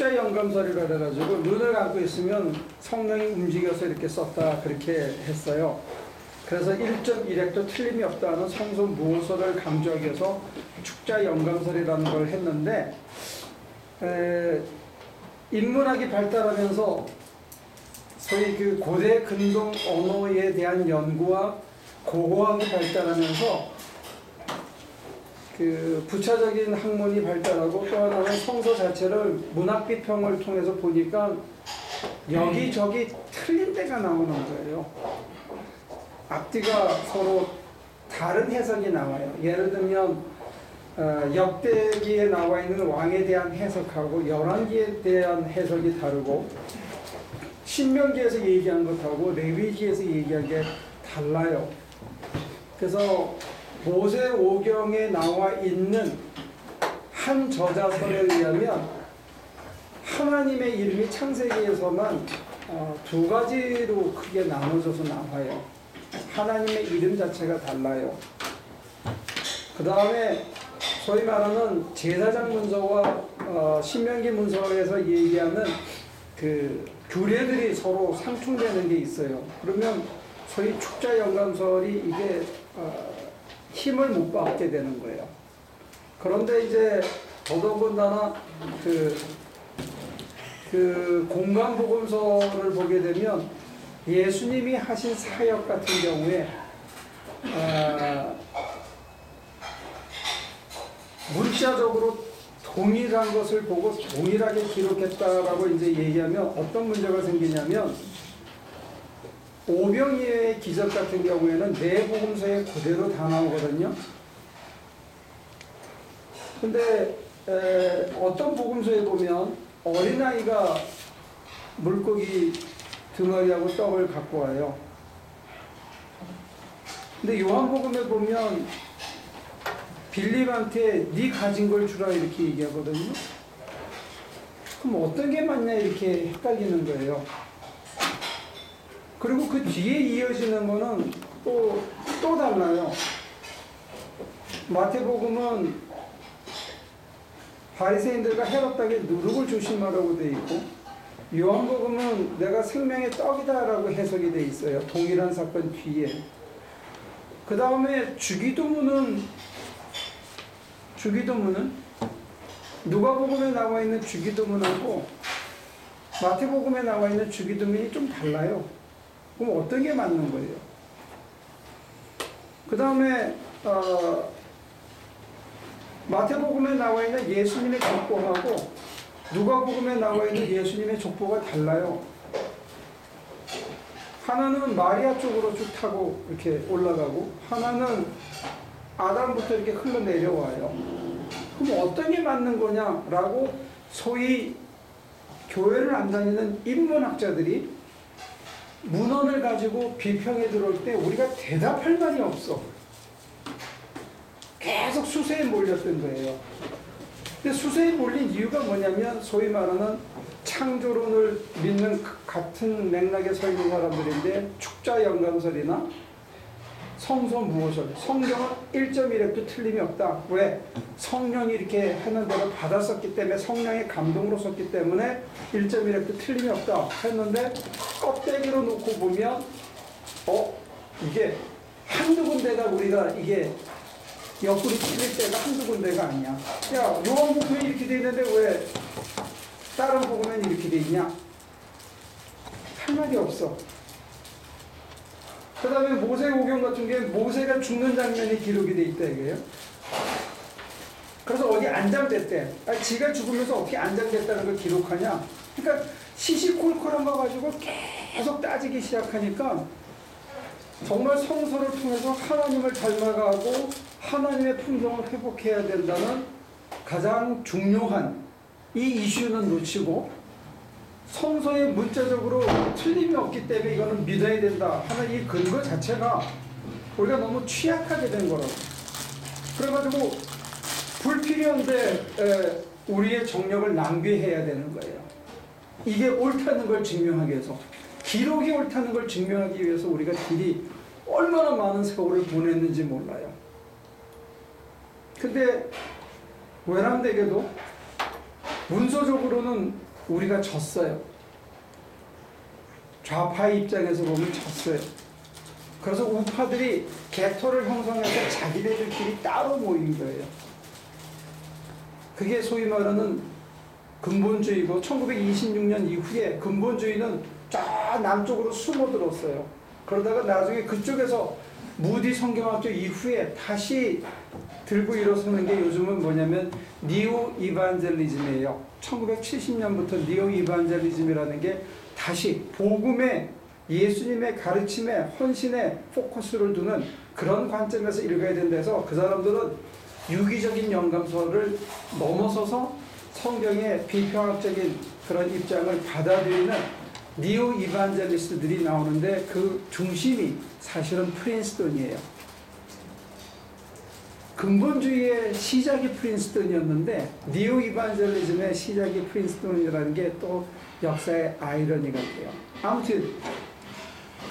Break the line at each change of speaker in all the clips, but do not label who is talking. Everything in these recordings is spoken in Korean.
축자 영감설이라 그래가지고 눈을 감고 있으면 성령이 움직여서 이렇게 썼다 그렇게 했어요. 그래서 1.1획도 틀림이 없다는 성서 무호서를 강조하기 위해서 축자 영감설이라는 걸 했는데, 인문학이 발달하면서 소위 그 고대 근동 언어에 대한 연구와 고고학이 발달하면서 그 부차적인 학문이 발달하고, 또 하나는 성서 자체를 문학 비평을 통해서 보니까 여기저기 틀린 데가 나오는 거예요. 앞뒤가 서로 다른 해석이 나와요. 예를 들면 역대기에 나와 있는 왕에 대한 해석하고 열왕기에 대한 해석이 다르고, 신명기에서 얘기한 것하고 레위기에서 얘기한 게 달라요. 그래서 모세오경에 나와 있는 한 저자설에 의하면 하나님의 이름이 창세기에서만 두 가지로 크게 나눠져서 나와요. 하나님의 이름 자체가 달라요. 그 다음에 소위 말하는 제사장 문서와 신명기 문서에서 얘기하는 그 규례들이 서로 상충되는 게 있어요. 그러면 소위 축자 영감설이 이게 힘을 못 받게 되는 거예요. 그런데 이제 더더군다나 그 공간복음서를 보게 되면 예수님이 하신 사역 같은 경우에 문자적으로 동일한 것을 보고 동일하게 기록했다라고 이제 얘기하면 어떤 문제가 생기냐면, 오병이어의 기적 같은 경우에는 네 복음서에 그대로 다 나오거든요. 근데 어떤 복음서에 보면 어린아이가 물고기 등어리하고 떡을 갖고 와요. 근데 요한복음에 보면 빌립한테 네 가진 걸 주라 이렇게 얘기하거든요. 그럼 어떤 게 맞냐 이렇게 헷갈리는 거예요. 그리고 그 뒤에 이어지는 거는 또 달라요. 마태복음은 바리새인들과 헤롯 닭에 누룩을 조심하라고 돼 있고, 요한복음은 내가 생명의 떡이다라고 해석이 돼 있어요. 동일한 사건 뒤에. 그 다음에 주기도문은 누가복음에 나와 있는 주기도문하고 마태복음에 나와 있는 주기도문이 좀 달라요. 그럼 어떤 게 맞는 거예요? 그 다음에 마태복음에 나와 있는 예수님의 족보하고 누가복음에 나와 있는 예수님의 족보가 달라요. 하나는 마리아 쪽으로 쭉 타고 이렇게 올라가고, 하나는 아담부터 이렇게 흘러내려와요. 그럼 어떤 게 맞는 거냐라고 소위 교회를 안 다니는 인문학자들이 문헌을 가지고 비평에 들어올 때 우리가 대답할 말이 없어. 계속 수세에 몰렸던 거예요. 근데 수세에 몰린 이유가 뭐냐면 소위 말하는 창조론을 믿는 같은 맥락에 서 있는 사람들인데, 축자 영감설이나 성서 무호설, 성경은 1.1획도 틀림이 없다. 왜? 성령이 이렇게 하는 대로 받았었기 때문에, 성령의 감동으로 썼기 때문에 1.1획도 틀림이 없다 했는데, 껍데기로 놓고 보면 이게 한두 군데가 우리가 이게 옆구리 찔릴 때가 한두 군데가 아니야. 야, 요한복음에 이렇게 돼 있는데 왜 다른 복음에는 이렇게 돼 있냐? 할 말이 없어. 그 다음에 모세오경 같은 게 모세가 죽는 장면이 기록이 돼 있다 이거예요. 그래서 어디 안장됐대. 지가 죽으면서 어떻게 안장됐다는 걸 기록하냐? 그러니까 시시콜콜한 거 가지고 계속 따지기 시작하니까 정말 성서를 통해서 하나님을 닮아가고 하나님의 품성을 회복해야 된다는 가장 중요한 이 이슈는 놓치고, 성서에 문자적으로 틀림이 없기 때문에 이거는 믿어야 된다 하는 이 근거 자체가 우리가 너무 취약하게 된 거라고. 그래가지고 불필요한데 우리의 정력을 낭비해야 되는 거예요. 이게 옳다는 걸 증명하기 위해서, 기록이 옳다는 걸 증명하기 위해서 우리가 길이 얼마나 많은 세월을 보냈는지 몰라요. 근데 외람되게도 문서적으로는 우리가 졌어요. 좌파의 입장에서 보면 졌어요. 그래서 우파들이 개토를 형성해서 자기네들끼리 따로 모인 거예요. 그게 소위 말하는 근본주의고 1926년 이후에 근본주의는 저 남쪽으로 숨어들었어요. 그러다가 나중에 그쪽에서 무디 성경학교 이후에 다시 들고 일어서는 게 요즘은 뭐냐면 니오 이반젤리즘이에요. 1970년부터 니오 이반젤리즘이라는 게 다시 복음의 예수님의 가르침에 헌신에 포커스를 두는 그런 관점에서 읽어야 된다해서 그 사람들은 유기적인 영감서를 넘어서서 성경의 비평학적인 그런 입장을 받아들이는 니오 이반젤리스트들이 나오는데 그 중심이 사실은 프린스턴이에요. 근본주의의 시작이 프린스턴이었는데 니오 이반젤리즘의 시작이 프린스턴이라는 게 또 역사의 아이러니 같아요. 아무튼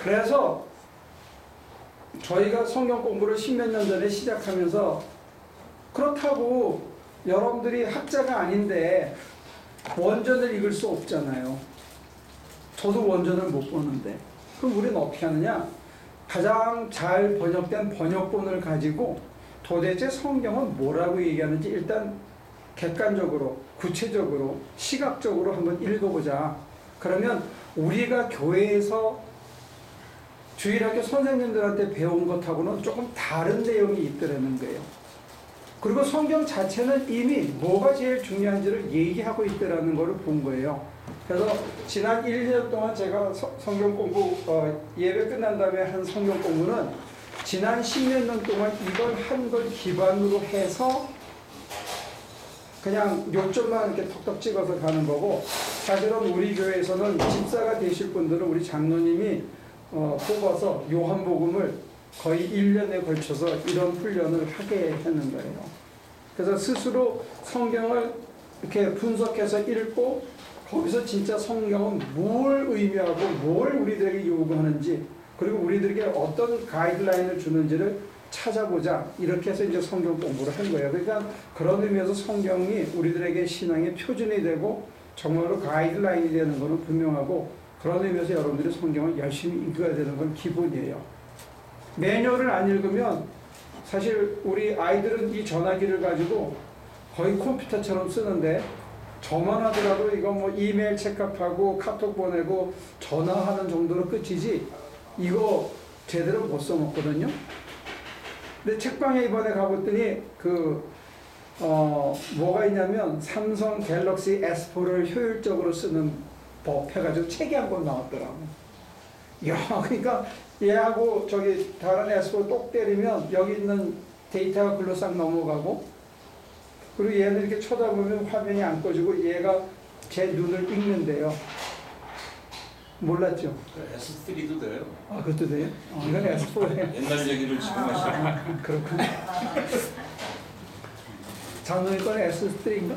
그래서 저희가 성경 공부를 10몇 년 전에 시작하면서 그렇다고 여러분들이 학자가 아닌데 원전을 읽을 수 없잖아요. 저도 원전을 못 보는데 그럼 우리는 어떻게 하느냐? 가장 잘 번역된 번역본을 가지고 도대체 성경은 뭐라고 얘기하는지 일단 객관적으로, 구체적으로, 시각적으로 한번 읽어보자. 그러면 우리가 교회에서 주일학교 선생님들한테 배운 것하고는 조금 다른 내용이 있더라는 거예요. 그리고 성경 자체는 이미 뭐가 제일 중요한지를 얘기하고 있더라는 걸 본 거예요. 그래서 지난 1년 동안 제가 성경 공부, 예배 끝난 다음에 한 성경 공부는 지난 10몇 년 동안 이걸 한 걸 기반으로 해서 그냥 요점만 이렇게 턱턱 찍어서 가는 거고, 사실은 우리 교회에서는 집사가 되실 분들은 우리 장로님이 뽑아서 요한복음을 거의 1년에 걸쳐서 이런 훈련을 하게 하는 거예요. 그래서 스스로 성경을 이렇게 분석해서 읽고 거기서 진짜 성경은 뭘 의미하고 뭘 우리들에게 요구하는지 그리고 우리들에게 어떤 가이드라인을 주는지를 찾아보자. 이렇게 해서 이제 성경 공부를 한 거예요. 그러니까 그런 의미에서 성경이 우리들에게 신앙의 표준이 되고 정말로 가이드라인이 되는 것은 분명하고, 그런 의미에서 여러분들이 성경을 열심히 읽어야 되는 건 기본이에요. 매뉴얼을 안 읽으면 사실 우리 아이들은 이 전화기를 가지고 거의 컴퓨터처럼 쓰는데 저만 하더라도 이거 뭐 이메일 체크하고 카톡 보내고 전화하는 정도로 끝이지 이거 제대로 못 써먹거든요. 근데 책방에 이번에 가봤더니 뭐가 있냐면 삼성 갤럭시 S4를 효율적으로 쓰는 법 해가지고 책이 한 권 나왔더라고. 이야, 그러니까 얘하고 저기 다른 S4 똑 때리면 여기 있는 데이터가 글로 싹 넘어가고, 그리고 얘는 이렇게 쳐다보면 화면이 안 꺼지고 얘가 제 눈을 읽는데요. 몰랐죠?
S3도 돼요.
아, 그것도 돼요? 이건 S4예요.
옛날 얘기를 지금 하시는.
그렇군요. 장로님 거는 S3인가?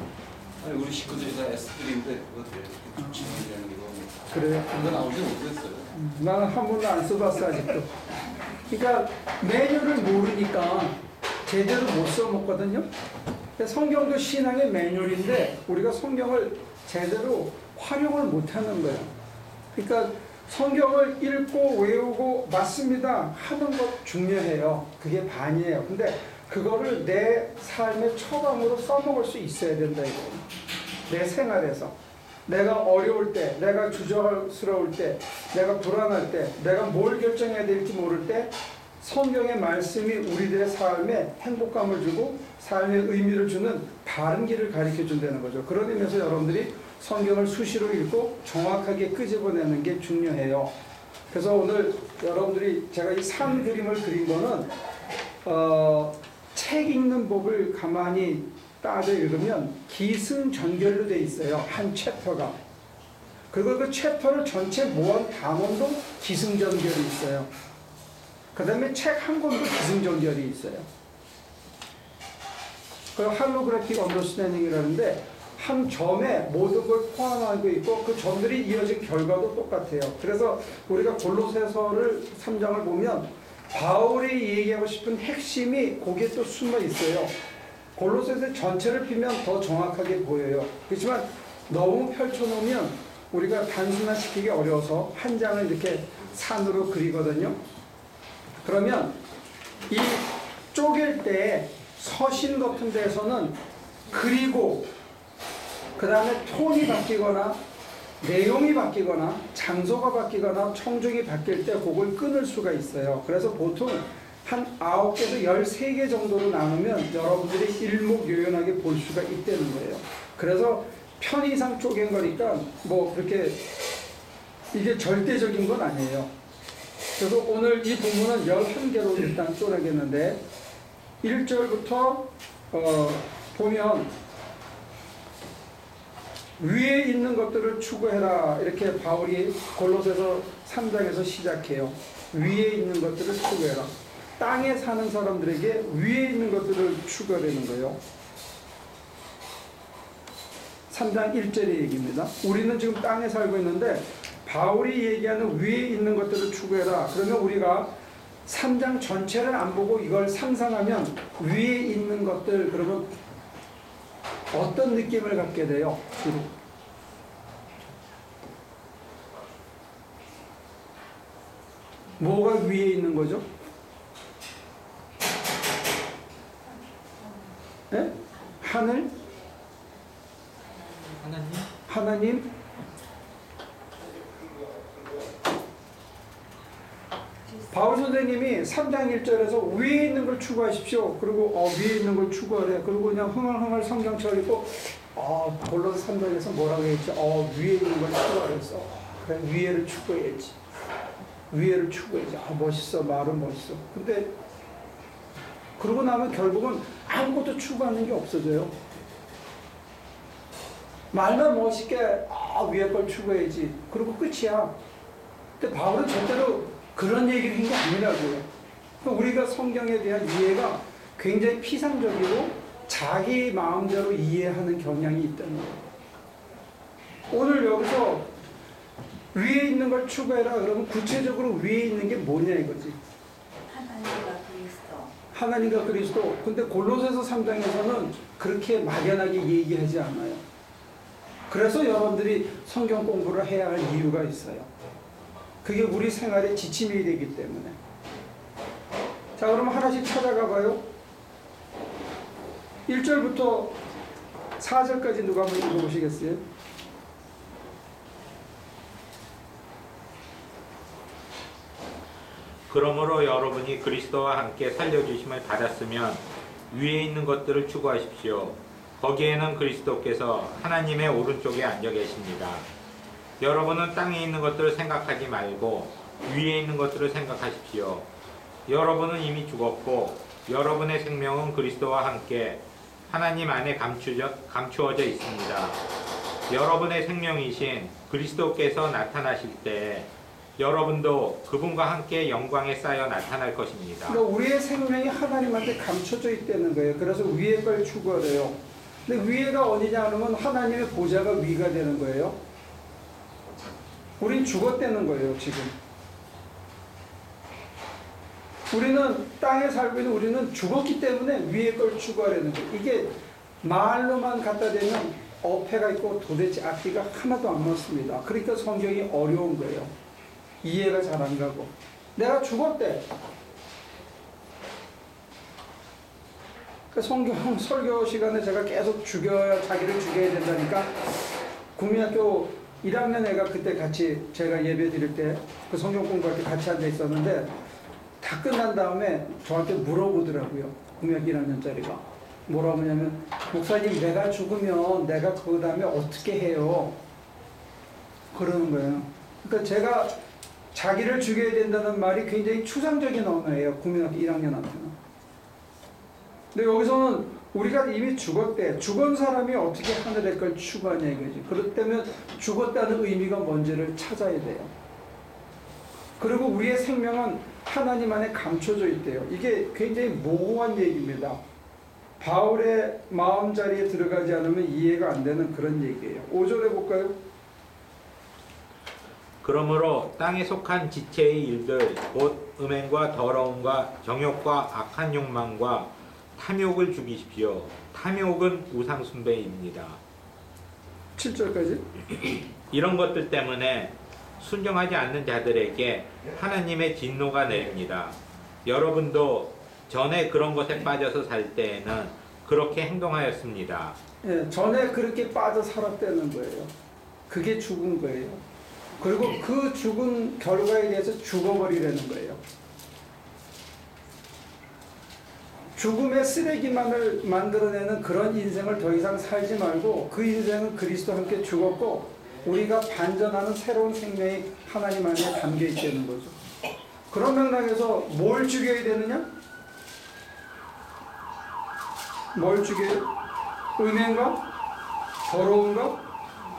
아니, 우리 식구들이 다 S3인데 그거 진행되는 게 너무.
그래요?
그거 나오지 못했어요.
나는 한 번도 안 써봤어 아직도. 그러니까 매뉴얼을 모르니까 제대로 못 써먹거든요. 성경도 신앙의 매뉴얼인데 우리가 성경을 제대로 활용을 못하는 거예요. 그러니까 성경을 읽고 외우고 맞습니다 하는 것 중요해요. 그게 반이에요. 근데 그거를 내 삶의 처방으로 써먹을 수 있어야 된다 이거예요. 내 생활에서. 내가 어려울 때, 내가 주저스러울 때, 내가 불안할 때, 내가 뭘 결정해야 될지 모를 때 성경의 말씀이 우리들의 삶에 행복감을 주고 삶의 의미를 주는 바른 길을 가르쳐 준다는 거죠. 그런 의미에서 여러분들이 성경을 수시로 읽고 정확하게 끄집어내는 게 중요해요. 그래서 오늘 여러분들이 제가 이 산 그림을 그린 거는 책 읽는 법을 가만히 따져 읽으면 기승전결로 돼 있어요. 한 챕터가. 그리고 그 챕터를 전체 모은 단원도 기승전결이 있어요. 그 다음에 책 한 권도 기승전결이 있어요. 그 할로그래픽 언더스탠딩이라는데 한 점에 모든 걸 포함하고 있고 그 점들이 이어진 결과도 똑같아요. 그래서 우리가 골로새서를 3장을 보면 바울이 얘기하고 싶은 핵심이 거기에 또 숨어 있어요. 골로새서 전체를 피면 더 정확하게 보여요. 그렇지만 너무 펼쳐놓으면 우리가 단순화시키기 어려워서 한 장을 이렇게 산으로 그리거든요. 그러면 이 쪼갤 때 서신 같은 데서는 그리고 그 다음에 톤이 바뀌거나 내용이 바뀌거나 장소가 바뀌거나 청중이 바뀔 때 그걸 끊을 수가 있어요. 그래서 보통 한 9개에서 13개 정도로 나누면 여러분들이 일목요연하게 볼 수가 있다는 거예요. 그래서 편 이상 쪼갠 거니까 뭐 그렇게 이게 절대적인 건 아니에요. 그래서 오늘 이 본문은 11개로 일단 쪼개겠는데 1절부터 보면 위에 있는 것들을 추구해라 이렇게 바울이 골로새서 3장에서 시작해요. 위에 있는 것들을 추구해라. 땅에 사는 사람들에게 위에 있는 것들을 추구하라는 거예요. 3장 1절의 얘기입니다. 우리는 지금 땅에 살고 있는데 바울이 얘기하는 위에 있는 것들을 추구해라. 그러면 우리가 3장 전체를 안 보고 이걸 상상하면 위에 있는 것들 그러면 어떤 느낌을 갖게 돼요? 주로. 뭐가 위에 있는 거죠? 네? 하늘? 하나님? 바울 선생님이 3장 1절에서 위에 있는 걸 추구하십시오. 그리고 위에 있는 걸 추구하래. 그리고 그냥 흥얼흥얼 성경처럼 읽고 골로새 3장에서 뭐라고 했지? 위에 있는 걸 추구하랬어. 그래, 위에를 추구해야지. 위에를 추구해야지. 멋있어. 말은 멋있어. 근데 그러고 나면 결국은 아무것도 추구하는 게 없어져요. 말만 멋있게 위에 걸 추구해야지. 그리고 끝이야. 근데 바울은 절대로 그런 얘기를 한 게 아니라고요. 우리가 성경에 대한 이해가 굉장히 피상적이고 자기 마음대로 이해하는 경향이 있다는 거예요. 오늘 여기서 위에 있는 걸 추구해라 그러면 구체적으로 위에 있는 게 뭐냐 이거지.
하나님과 그리스도.
하나님과 그리스도. 근데 골로새서 3장에서는 그렇게 막연하게 얘기하지 않아요. 그래서 여러분들이 성경 공부를 해야 할 이유가 있어요. 그게 우리 생활의 지침이 되기 때문에. 자, 그러면 하나씩 찾아가 봐요. 1절부터 4절까지 누가 한번 읽어보시겠어요?
그러므로 여러분이 그리스도와 함께 살려주심을 받았으면 위에 있는 것들을 추구하십시오. 거기에는 그리스도께서 하나님의 오른쪽에 앉아 계십니다. 여러분은 땅에 있는 것들을 생각하지 말고 위에 있는 것들을 생각하십시오. 여러분은 이미 죽었고 여러분의 생명은 그리스도와 함께 하나님 안에 감추어져 있습니다. 여러분의 생명이신 그리스도께서 나타나실 때 여러분도 그분과 함께 영광에 쌓여 나타날 것입니다.
그러니까 우리의 생명이 하나님한테 감춰져 있다는 거예요. 그래서 위에 걸 추구하래요. 근데 위에가 어디냐 하면 하나님의 보좌가 위가 되는 거예요. 우린 죽었다는 거예요, 지금. 우리는 땅에 살고 있는 우리는 죽었기 때문에 위에 걸 추구하려는 거예요. 이게 말로만 갖다 대면 어폐가 있고 도대체 앞뒤가 하나도 안 맞습니다. 그러니까 성경이 어려운 거예요. 이해가 잘 안 가고. 내가 죽었대. 그 성경 설교 시간에 제가 계속 자기를 죽여야 된다니까 국민학교 1학년 애가 그때 같이 제가 예배 드릴 때 그 성경 공부할 때 같이 앉아 있었는데 다 끝난 다음에 저한테 물어보더라고요. 국민학교 1학년짜리가. 뭐라고 하냐면 목사님 내가 죽으면 내가 그 다음에 어떻게 해요? 그러는 거예요. 그러니까 제가 자기를 죽여야 된다는 말이 굉장히 추상적인 언어예요. 국민학교 1학년한테는. 근데 여기서는 우리가 이미 죽었대. 죽은 사람이 어떻게 하늘의 걸 추구하냐 이거지. 그렇다면 죽었다는 의미가 뭔지를 찾아야 돼요. 그리고 우리의 생명은 하나님 안에 감춰져 있대요. 이게 굉장히 모호한 얘기입니다. 바울의 마음자리에 들어가지 않으면 이해가 안 되는 그런 얘기예요. 5절 해볼까요?
그러므로 땅에 속한 지체의 일들 곧 음행과 더러움과 정욕과 악한 욕망과 탐욕을 죽이십시오. 탐욕은 우상 숭배입니다.
7절까지.
이런 것들 때문에 순종하지 않는 자들에게 하나님의 진노가 내립니다. 여러분도 전에 그런 것에 빠져서 살 때에는 그렇게 행동하였습니다.
예, 전에 그렇게 빠져 살았다는 거예요. 그게 죽은 거예요. 그리고 그 죽은 결과에 대해서 죽어버리라는 거예요. 죽음의 쓰레기만을 만들어내는 그런 인생을 더 이상 살지 말고 그 인생은 그리스도와 함께 죽었고 우리가 반전하는 새로운 생명이 하나님 안에 담겨 있다는 거죠. 그런 맥락에서 뭘 죽여야 되느냐? 뭘 죽여요? 음행과 더러움과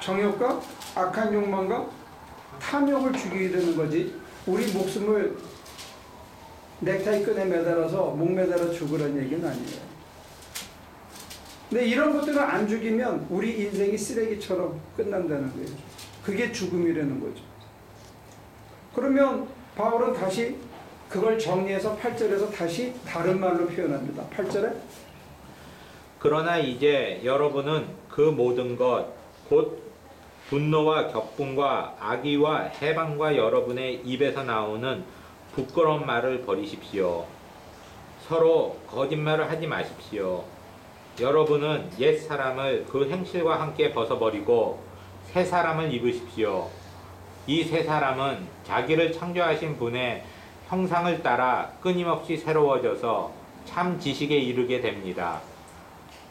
정욕과 악한 욕망과 탐욕을 죽여야 되는 거지. 우리 목숨을 넥타이 끈에 매달아서 목 매달아 죽으라는 얘기는 아니에요. 근데 이런 것들을 안 죽이면 우리 인생이 쓰레기처럼 끝난다는 거예요. 그게 죽음이라는 거죠. 그러면 바울은 다시 그걸 정리해서 8절에서 다시 다른 말로 표현합니다. 8절에
그러나 이제 여러분은 그 모든 것, 곧 분노와 격분과 악의와 해방과 여러분의 입에서 나오는 부끄러운 말을 버리십시오. 서로 거짓말을 하지 마십시오. 여러분은 옛 사람을 그 행실과 함께 벗어버리고 새 사람을 입으십시오. 이 새 사람은 자기를 창조하신 분의 형상을 따라 끊임없이 새로워져서 참 지식에 이르게 됩니다.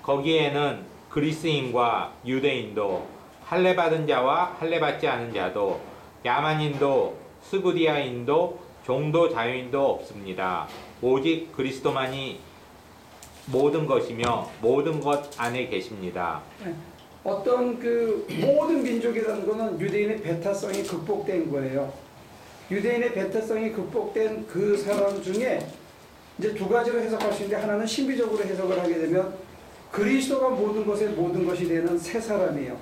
거기에는 그리스인과 유대인도 할례받은 자와 할례받지 않은 자도 야만인도 스구디아인도 종도 자유인도 없습니다. 오직 그리스도만이 모든 것이며 모든 것 안에 계십니다.
어떤 그 모든 민족이라는 거는 유대인의 배타성이 극복된 거예요. 유대인의 배타성이 극복된 그 사람 중에 이제 두 가지로 해석할 수 있는데 하나는 신비적으로 해석을 하게 되면 그리스도가 모든 것의 모든 것이 되는 새 사람이에요.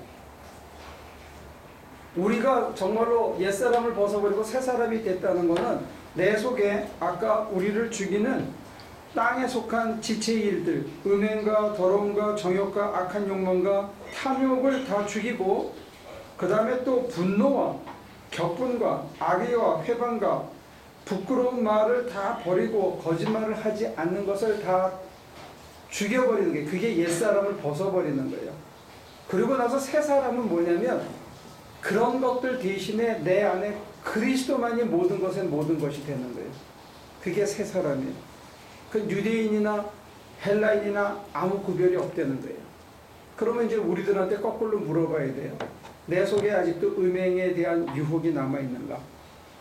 우리가 정말로 옛사람을 벗어버리고 새 사람이 됐다는 것은 내 속에 아까 우리를 죽이는 땅에 속한 지체의 일들, 음행과 더러움과 정욕과 악한 욕망과 탐욕을 다 죽이고 그 다음에 또 분노와 격분과 악의와 회방과 부끄러운 말을 다 버리고 거짓말을 하지 않는 것을 다 죽여버리는 게 그게 옛사람을 벗어버리는 거예요. 그리고 나서 새 사람은 뭐냐면 그런 것들 대신에 내 안에 그리스도만이 모든 것의 모든 것이 되는 거예요. 그게 새 사람이에요. 그 유대인이나 헬라인이나 아무 구별이 없다는 거예요. 그러면 이제 우리들한테 거꾸로 물어봐야 돼요. 내 속에 아직도 음행에 대한 유혹이 남아있는가?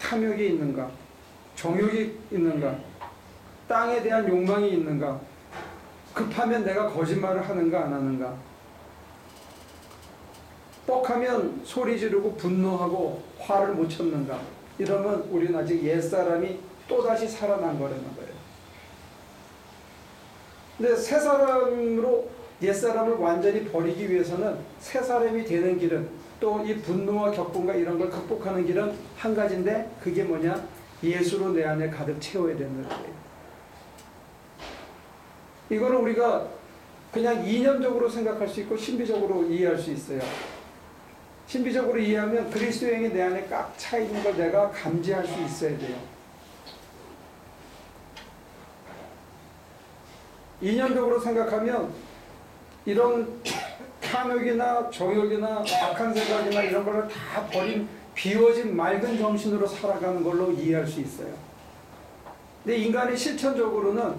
탐욕이 있는가? 정욕이 있는가? 땅에 대한 욕망이 있는가? 급하면 내가 거짓말을 하는가 안 하는가? 뻑하면 소리 지르고 분노하고 화를 못 참는가? 이러면 우리는 아직 옛사람이 또다시 살아난 거라는 거예요. 근데 새 사람으로 옛사람을 완전히 버리기 위해서는 새 사람이 되는 길은 또 이 분노와 격분과 이런 걸 극복하는 길은 한 가지인데 그게 뭐냐? 예수로 내 안에 가득 채워야 되는 거예요. 이거는 우리가 그냥 이념적으로 생각할 수 있고 신비적으로 이해할 수 있어요. 신비적으로 이해하면 그리스도의 영이 내 안에 꽉 차 있는 걸 내가 감지할 수 있어야 돼요. 이념적으로 생각하면 이런 탐욕이나 정욕이나 악한 생각이나 이런 걸 다 버린 비워진 맑은 정신으로 살아가는 걸로 이해할 수 있어요. 근데 인간이 실천적으로는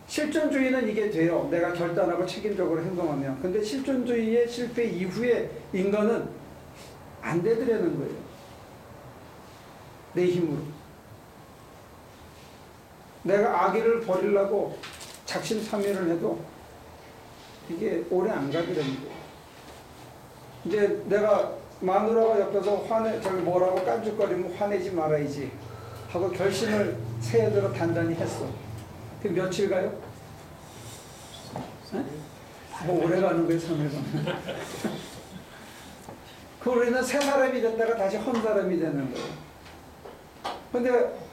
실존주의는 이게 돼요. 내가 결단하고 책임적으로 행동하면. 근데 실존주의의 실패 이후에 인간은 안 되더라는 거예요. 내 힘으로. 내가 악의를 버리려고 작심삼일을 해도 이게 오래 안 가더라는 거예요. 이제 내가 마누라가 옆에서 저기 뭐라고 깐죽거리면 화내지 말아야지 하고 결심을 새해 들어 단단히 했어. 그 며칠 가요? 네? 뭐 오래 가는 거예요, 3일 가면. 그 우리는 새 사람이 됐다가 다시 헌 사람이 되는 거예요. 근데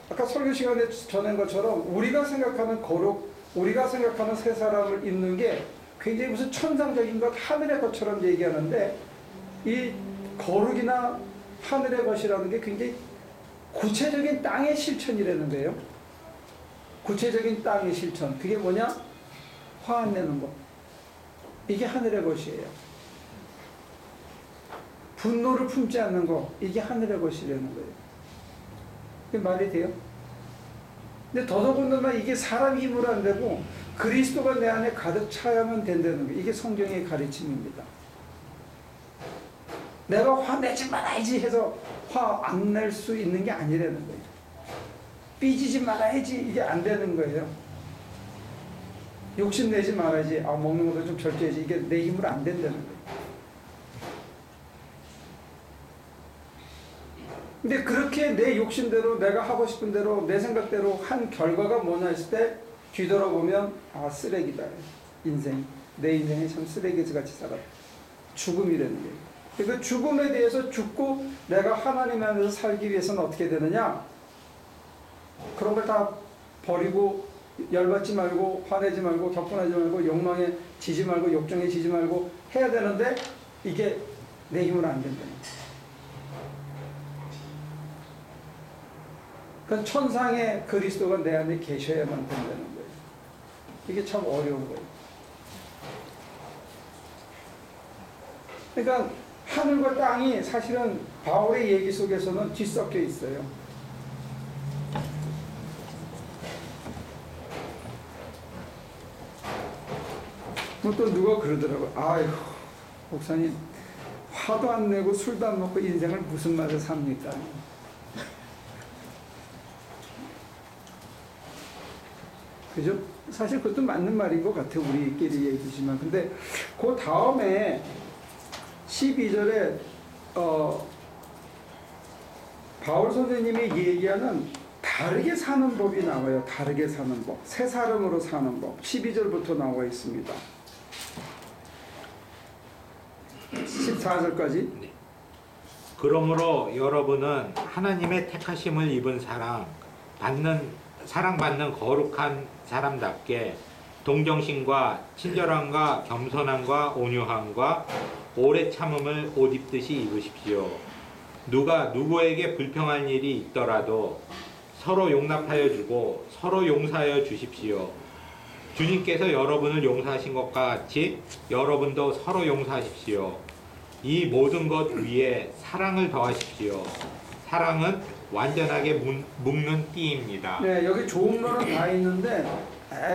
아까 설교 시간에 전한 것처럼 우리가 생각하는 거룩, 우리가 생각하는 새 사람을 입는 게 굉장히 무슨 천상적인 것, 하늘의 것처럼 얘기하는데 이 거룩이나 하늘의 것이라는 게 굉장히 구체적인 땅의 실천이라는 거예요. 구체적인 땅의 실천. 그게 뭐냐? 화 안 내는 것. 이게 하늘의 것이에요. 분노를 품지 않는 것. 이게 하늘의 것이라는 거예요. 그게 말이 돼요? 근데 더더군다나 이게 사람 힘으로 안 되고 그리스도가 내 안에 가득 차야만 된다는 게 이게 성경의 가르침입니다. 내가 화내지 말아야지 해서 화 안 낼 수 있는 게 아니라는 거예요. 삐지지 말아야지 이게 안 되는 거예요. 욕심내지 말아야지. 아, 먹는 것도 좀 절제해야지. 이게 내 힘으로 안 된다는 거예요. 근데 그렇게 내 욕심대로 내가 하고 싶은 대로 내 생각대로 한 결과가 뭐냐 했을 때 뒤돌아보면 아, 쓰레기다. 인생. 내 인생이 참 쓰레기같이 살았다. 죽음이라는 거예요. 그 죽음에 대해서 죽고 내가 하나님 안에서 살기 위해서는 어떻게 되느냐? 그런 걸 다 버리고 열받지 말고 화내지 말고 격분하지 말고 욕망에 지지 말고 욕정에 지지 말고 해야 되는데 이게 내 힘으로 안 된다는 거예요. 그건 천상의 그리스도가 내 안에 계셔야만 된다는 거예요. 이게 참 어려운 거예요. 그러니까 하늘과 땅이 사실은 바울의 얘기 속에서는 뒤섞여 있어요. 또 누가 그러더라고요. 아유, 목사님 화도 안 내고 술도 안 먹고 인생을 무슨 맛에 삽니까? 그죠? 사실 그것도 맞는 말인 것 같아요. 우리끼리 얘기지만. 근데 그 다음에 12절에 바울 선생님이 얘기하는 다르게 사는 법이 나와요. 다르게 사는 법. 새 사람으로 사는 법. 12절부터 나와 있습니다. 14절까지.
그러므로 여러분은 하나님의 택하심을 입은 사랑받는 거룩한 사람답게 동정심과 친절함과 겸손함과 온유함과 오래 참음을 옷 입듯이 입으십시오. 누가 누구에게 불평할 일이 있더라도 서로 용납하여 주고 서로 용서하여 주십시오. 주님께서 여러분을 용서하신 것과 같이 여러분도 서로 용서하십시오. 이 모든 것 위에 사랑을 더하십시오. 사랑은 완전하게 묶는 띠입니다.
네, 여기 좋은 말은 다 있는데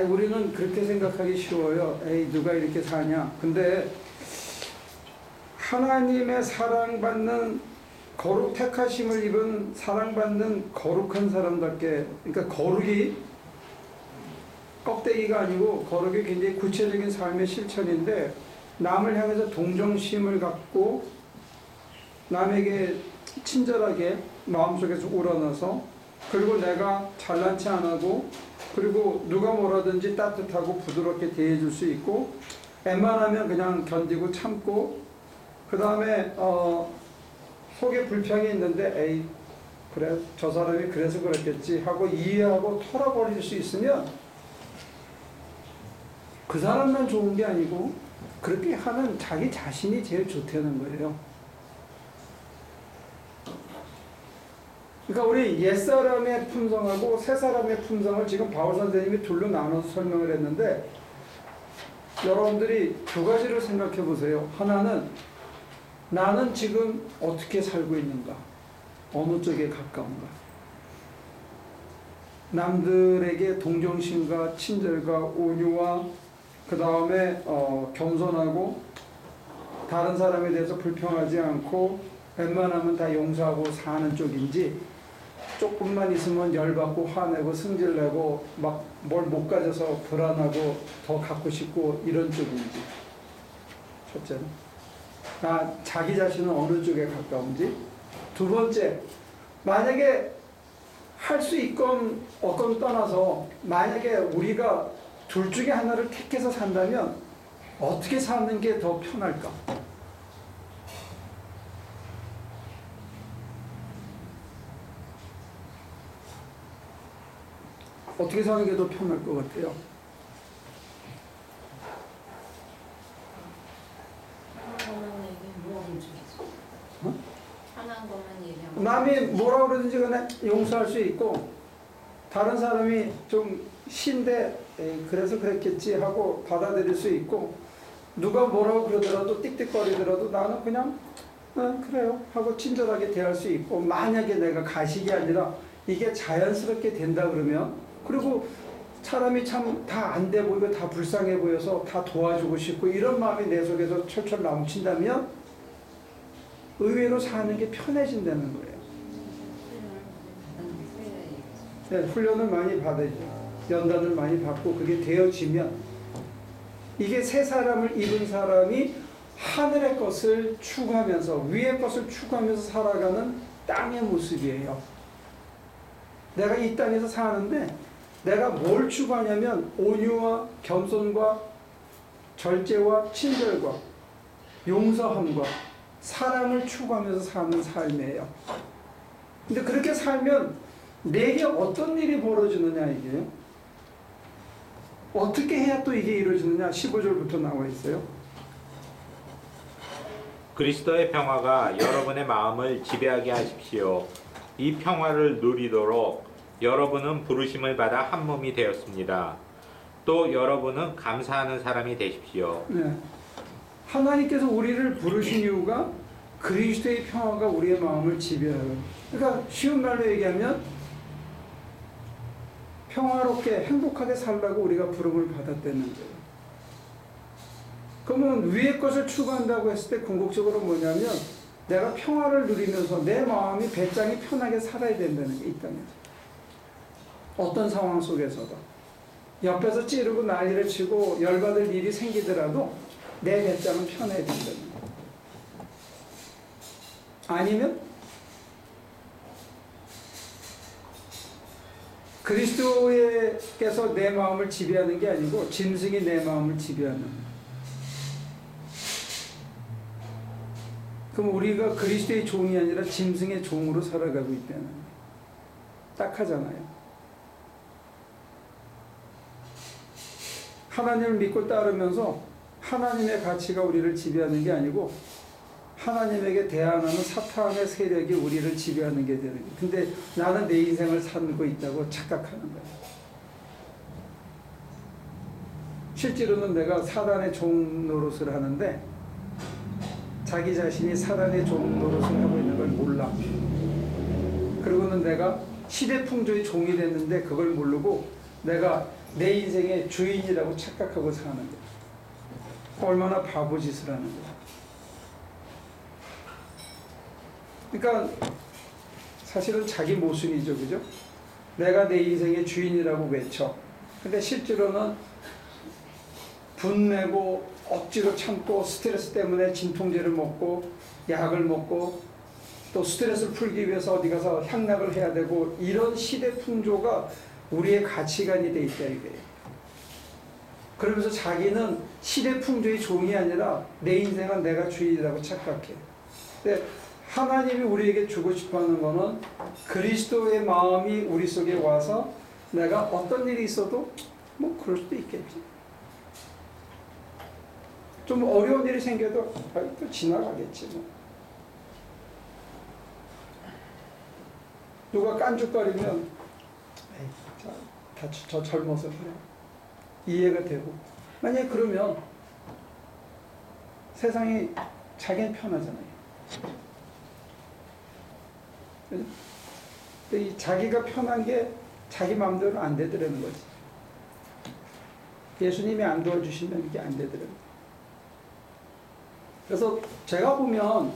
우리는 그렇게 생각하기 쉬워요. 에이, 누가 이렇게 사냐. 근데 하나님의 사랑받는 거룩 택하심을 입은 사랑받는 거룩한 사람답게, 그러니까 거룩이 껍데기가 아니고 거룩이 굉장히 구체적인 삶의 실천인데 남을 향해서 동정심을 갖고 남에게 친절하게 마음속에서 우러나서 그리고 내가 잘난 체 안 하고 그리고 누가 뭐라든지 따뜻하고 부드럽게 대해줄 수 있고 웬만하면 그냥 견디고 참고 그 다음에 속에 불평이 있는데 에이 그래 저 사람이 그래서 그랬겠지 하고 이해하고 털어버릴 수 있으면 그 사람만 좋은 게 아니고 그렇게 하는 자기 자신이 제일 좋다는 거예요. 그러니까 우리 옛사람의 품성하고 새사람의 품성을 지금 바울 선생님이 둘로 나눠서 설명을 했는데 여러분들이 두 가지를 생각해 보세요. 하나는 나는 지금 어떻게 살고 있는가? 어느 쪽에 가까운가? 남들에게 동정심과 친절과 온유와 그 다음에 겸손하고 다른 사람에 대해서 불평하지 않고 웬만하면 다 용서하고 사는 쪽인지 조금만 있으면 열받고 화내고 승질내고 막 뭘 못 가져서 불안하고 더 갖고 싶고 이런 쪽인지. 첫째는 자기 자신은 어느 쪽에 가까운지. 두 번째, 만약에 할 수 있건 없건 떠나서 만약에 우리가 둘 중에 하나를 택해서 산다면 어떻게 사는 게 더 편할까? 어떻게 사는 게 더 편할 것 같아요?
하나님에게 모험을 주겠죠. 선한 것만 얘기하면
남이 뭐라 그러든지 간에 용서할 수 있고, 다른 사람이 좀 신데 그래서 그랬겠지 하고 받아들일 수 있고, 누가 뭐라고 그러더라도 띡띡거리더라도 나는 그냥 그래요 하고 친절하게 대할 수 있고, 만약에 내가 가식이 아니라 이게 자연스럽게 된다 그러면, 그리고 사람이 참 다 안 돼 보이고 다 불쌍해 보여서 다 도와주고 싶고 이런 마음이 내 속에서 철철 넘친다면 의외로 사는 게 편해진다는 거예요. 네, 훈련을 많이 받아야죠. 연단을 많이 받고 그게 되어지면, 이게 새 사람을 입은 사람이 하늘의 것을 추구하면서 위의 것을 추구하면서 살아가는 땅의 모습이에요. 내가 이 땅에서 사는데 내가 뭘 추구하냐면 온유와 겸손과 절제와 친절과 용서함과 사랑을 추구하면서 사는 삶이에요. 근데 그렇게 살면 내게 어떤 일이 벌어지느냐, 이게 어떻게 해야 또 이게 이루어지느냐, 15절부터 나와 있어요.
그리스도의 평화가 여러분의 마음을 지배하게 하십시오. 이 평화를 누리도록 여러분은 부르심을 받아 한 몸이 되었습니다. 또 여러분은 감사하는 사람이 되십시오.
네. 하나님께서 우리를 부르신 이유가 그리스도의 평화가 우리의 마음을 지배하는. 그러니까 쉬운 말로 얘기하면 평화롭게 행복하게 살라고 우리가 부름을 받았다는 거예요. 그러면 위의 것을 추구한다고 했을 때 궁극적으로 뭐냐면 내가 평화를 누리면서 내 마음이 배짱이 편하게 살아야 된다는 게 있다면, 어떤 상황 속에서도 옆에서 찌르고 난리를 치고 열받을 일이 생기더라도 내 배짱은 편해야 된다는 거예요. 아니면 그리스도께서 내 마음을 지배하는 게 아니고 짐승이 내 마음을 지배하는. 그럼 우리가 그리스도의 종이 아니라 짐승의 종으로 살아가고 있다는. 딱하잖아요. 하나님을 믿고 따르면서 하나님의 가치가 우리를 지배하는 게 아니고 하나님에게 대항하는 사탄의 세력이 우리를 지배하는 게 되는 거예요. 근데 나는 내 인생을 살고 있다고 착각하는 거예요. 실제로는 내가 사단의 종 노릇을 하는데 자기 자신이 사단의 종 노릇을 하고 있는 걸 몰라. 그리고는 내가 시대풍조의 종이 됐는데 그걸 모르고 내가 내 인생의 주인이라고 착각하고 사는 거야. 얼마나 바보짓을 하는 거야. 그러니까 사실은 자기 모순이죠, 그죠? 내가 내 인생의 주인이라고 외쳐. 근데 실제로는 분내고 억지로 참고 스트레스 때문에 진통제를 먹고 약을 먹고 또 스트레스를 풀기 위해서 어디 가서 향락을 해야 되고, 이런 시대 풍조가 우리의 가치관이 돼 있다 이거예요. 그러면서 자기는 시대 풍조의 종이 아니라 내 인생은 내가 주인이라고 착각해. 근데 하나님이 우리에게 주고 싶어하는 거는 그리스도의 마음이 우리 속에 와서 내가 어떤 일이 있어도 뭐 그럴 수도 있겠지. 좀 어려운 일이 생겨도 또 지나가겠지 뭐. 누가 깐죽거리면 저 젊어서 그래. 이해가 되고. 만약에 그러면 세상이 자기는 편하잖아요. 그죠? 근데 이 자기가 편한 게 자기 마음대로 안 되더라는 거지. 예수님이 안 도와주시면 이게 안 되더라고요. 그래서 제가 보면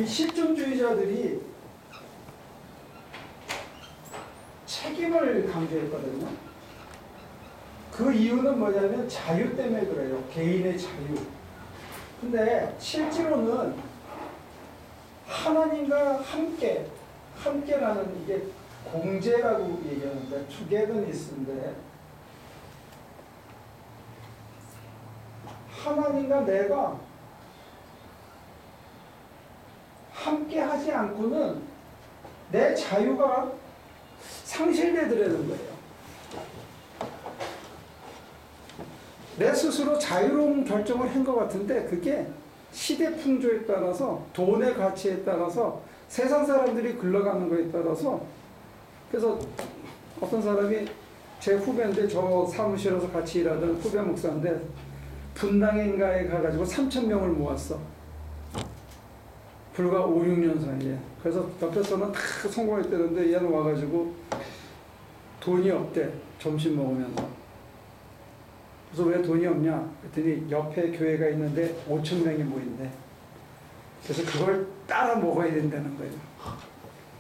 이 실존주의자들이 책임을 강조했거든요. 그 이유는 뭐냐면 자유 때문에 그래요. 개인의 자유. 근데 실제로는 하나님과 함께라는 이게 공제라고 얘기하는데 togetherness인데, 하나님과 내가 함께 하지 않고는 내 자유가 상실되더라는 거예요. 내 스스로 자유로운 결정을 한 것 같은데 그게 시대 풍조에 따라서 돈의 가치에 따라서 세상 사람들이 흘러가는 거에 따라서 그래서 어떤 사람이 제 후배인데 저 사무실에서 같이 일하던 후배 목사인데 분당인가에 가가지고 3,000명을 모았어. 불과 5, 6년 사이에. 그래서 옆에서는 다 성공했다는데 얘는 와가지고 돈이 없대. 점심 먹으면서. 그래서 왜 돈이 없냐? 그랬더니 옆에 교회가 있는데 5,000명이 모인대. 그래서 그걸 따라 먹어야 된다는 거예요.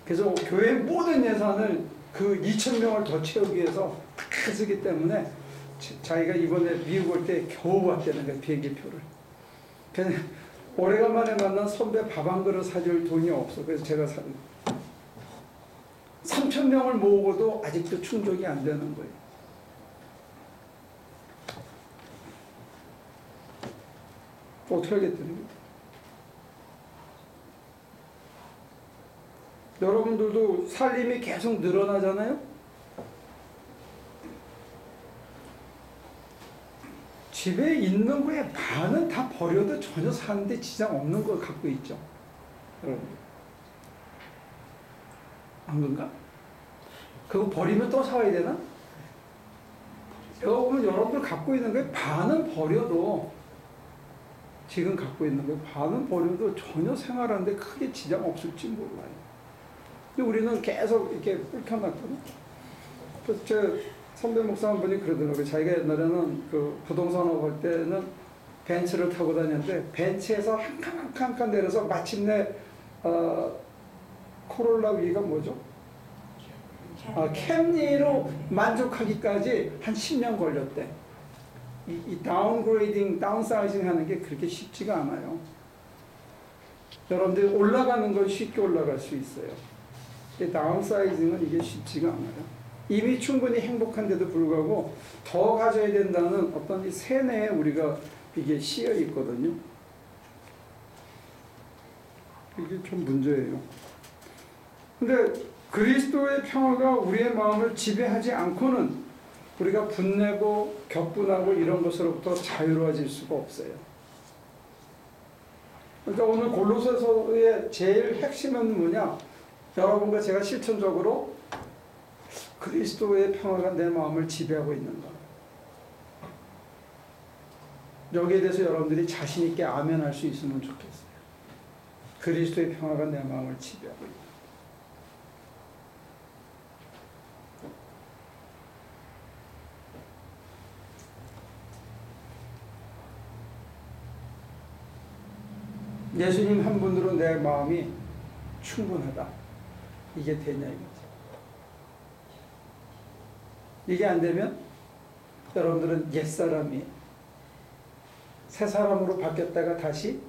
그래서 교회 모든 예산을 그 2,000명을 더 채우기 위해서 다 쓰기 때문에 자기가 이번에 미국 올 때 겨우 왔다는 거예요. 비행기표를. 그래서 오래간만에 만난 선배 밥 한 그릇 사줄 돈이 없어. 그래서 제가 3,000명을 모으고도 아직도 충족이 안 되는 거예요. 어떻게 하겠다는 거예요? 여러분들도 살림이 계속 늘어나잖아요? 집에 있는 거에 반은 다 버려도 전혀 사는데 지장 없는 걸 갖고 있죠. 여러분. 안 그런가? 그거 버리면 또 사와야 되나? 제가 보면 여러분들 갖고 있는 거에 반은 버려도 지금 갖고 있는 거에 반은 버려도 전혀 생활하는데 크게 지장 없을지 몰라요. 근데 우리는 계속 이렇게 뿔켜놨거든. 그래서 제 선배 목사 한 분이 그러더라고요. 자기가 옛날에는 그 부동산업 할 때는 벤츠를 타고 다녔는데 벤츠에서 한 칸 내려서 마침내 코롤라 위가 뭐죠? 캠리로 만족하기까지 한 10년 걸렸대. 이 다운그레이딩, 다운사이징 하는 게 그렇게 쉽지가 않아요. 여러분들 올라가는 건 쉽게 올라갈 수 있어요. 다운사이징은 이게 쉽지가 않아요. 이미 충분히 행복한데도 불구하고 더 가져야 된다는 어떤 이 세뇌에 우리가 이게 씌여 있거든요. 이게 좀 문제예요. 근데 그리스도의 평화가 우리의 마음을 지배하지 않고는 우리가 분내고 격분하고 이런 것으로부터 자유로워질 수가 없어요. 그러니까 오늘 골로새서의 제일 핵심은 뭐냐? 여러분과 제가 실천적으로 그리스도의 평화가 내 마음을 지배하고 있는가? 여기에 대해서 여러분들이 자신 있게 아멘할 수 있으면 좋겠어요. 그리스도의 평화가 내 마음을 지배하고 있다. 예수님 한 분으로 내 마음이 충분하다. 이게 되냐 이거지. 이게 안 되면 여러분들은 옛사람이 새 사람으로 바뀌었다가 다시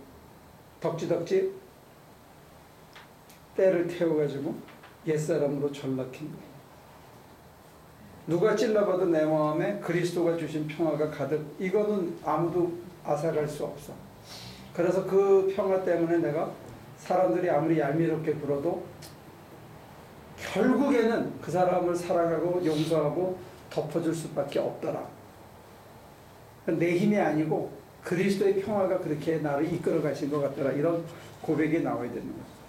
덕지덕지 때를 태워가지고 옛사람으로 전락한 거예요. 누가 찔러봐도 내 마음에 그리스도가 주신 평화가 가득. 이거는 아무도 앗아갈 수 없어. 그래서 그 평화 때문에 내가 사람들이 아무리 얄미롭게 굴어도 결국에는 그 사람을 사랑하고 용서하고 덮어줄 수밖에 없더라. 내 힘이 아니고 그리스도의 평화가 그렇게 나를 이끌어 가신 것 같더라. 이런 고백이 나와야 되는 거예요.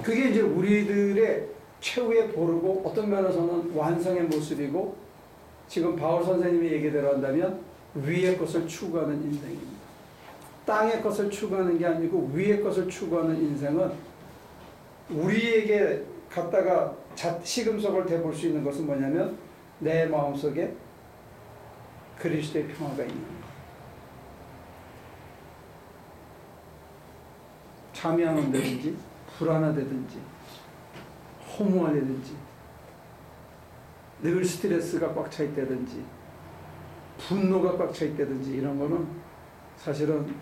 그게 이제 우리들의 최후의 보루고 어떤 면에서는 완성의 모습이고 지금 바울 선생님이 얘기대로 한다면 위의 것을 추구하는 인생입니다. 땅의 것을 추구하는 게 아니고 위의 것을 추구하는 인생은 우리에게 갖다가 시금석을 대볼 수 있는 것은 뭐냐면 내 마음속에 그리스도의 평화가 있는 거예요. 잠이 안 온다든지 불안하다든지 허무하다든지 늘 스트레스가 꽉 차 있다든지 분노가 꽉 차 있다든지 이런 거는 사실은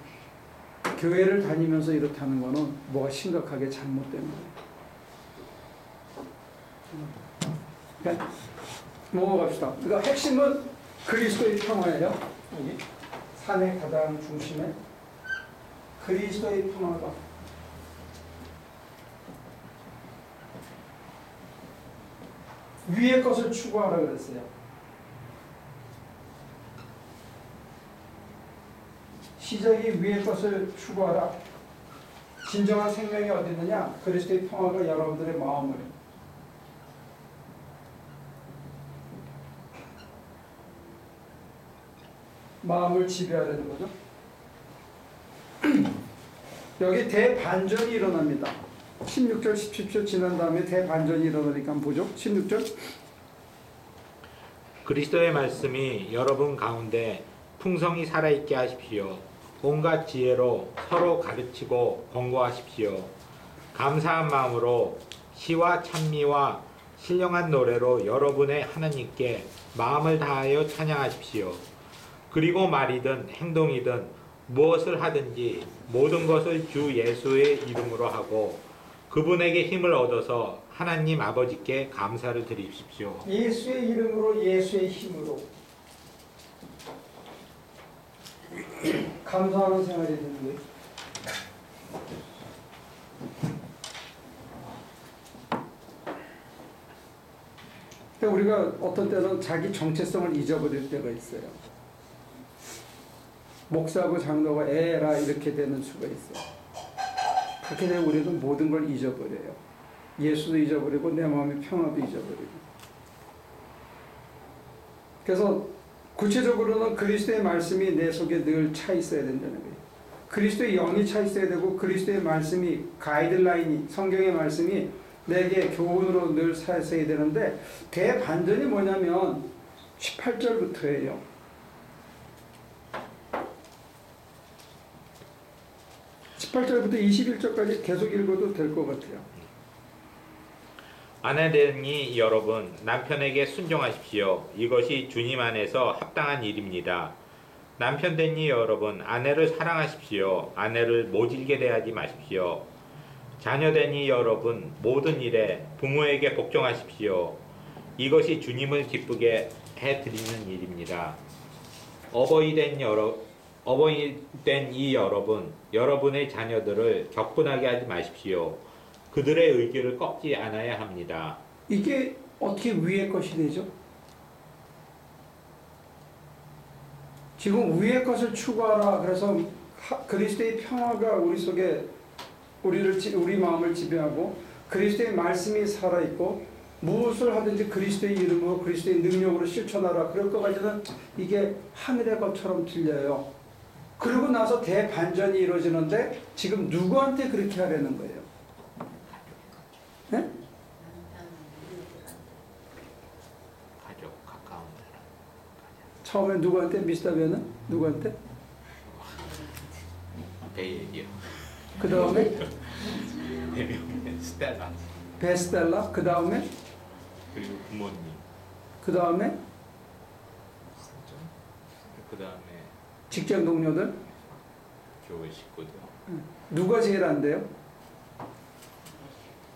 교회를 다니면서 이렇다는 거는 뭐가 심각하게 잘못된 거예요. 그러니까 넘어갑시다. 그러니까 핵심은 그리스도의 평화예요. 여기 산의 가장 중심에 그리스도의 평화가 위의 것을 추구하라 그랬어요. 시작이 위의 것을 추구하라. 진정한 생명이 어디 있느냐? 그리스도의 평화가 여러분들의 마음을 지배하려는 거죠. 여기 대반전이 일어납니다. 16절, 17절 지난 다음에 대반전이 일어나니까 한번 보죠. 16절.
그리스도의 말씀이 여러분 가운데 풍성히 살아있게 하십시오. 온갖 지혜로 서로 가르치고 권고하십시오. 감사한 마음으로 시와 찬미와 신령한 노래로 여러분의 하나님께 마음을 다하여 찬양하십시오. 그리고 말이든 행동이든 무엇을 하든지 모든 것을 주 예수의 이름으로 하고 그분에게 힘을 얻어서 하나님 아버지께 감사를 드리십시오.
예수의 이름으로, 예수의 힘으로 감사하는 생활이 되는 거예요. 그러니까 우리가 어떤 때는 자기 정체성을 잊어버릴 때가 있어요. 목사하고 장로가 에라 이렇게 되는 수가 있어요. 그렇게 되면 우리는 모든 걸 잊어버려요. 예수도 잊어버리고 내 마음의 평화도 잊어버리고. 그래서 구체적으로는 그리스도의 말씀이 내 속에 늘 차 있어야 된다는 거예요. 그리스도의 영이 차 있어야 되고 그리스도의 말씀이 가이드라인이 성경의 말씀이 내게 교훈으로 늘 차 있어야 되는데 대반전이 뭐냐면 18절부터예요. 18절부터 21절까지 계속 읽어도 될 것 같아요.
아내되니 여러분 남편에게 순종하십시오. 이것이 주님 안에서 합당한 일입니다. 남편되니 여러분 아내를 사랑하십시오. 아내를 모질게 대하지 마십시오. 자녀되니 여러분 모든 일에 부모에게 복종하십시오. 이것이 주님을 기쁘게 해드리는 일입니다. 어버이된 이 여러분, 여러분의 자녀들을 격분하게 하지 마십시오. 그들의 의기를 꺾지 않아야 합니다.
이게 어떻게 위의 것이 되죠? 지금 위의 것을 추구하라. 그래서 그리스도의 평화가 우리 속에 우리 마음을 지배하고 그리스도의 말씀이 살아있고 무엇을 하든지 그리스도의 이름으로 그리스도의 능력으로 실천하라. 그럴 것까지는 이게 하늘의 것처럼 들려요. 그러고 나서 대반전이 이루어지는데 지금 누구한테 그렇게 하려는 거예요? 네?
가족, 가까운 사람.
처음에 누구한테? 미스터 베는? 누구한테?
베일이요.
그 다음에?
스텔라.
베스텔라? 그 다음에?
그리고 부모님.
그 다음에?
그 다음에
직장 동료들?
교회 식구들.
누가 제일 안 돼요?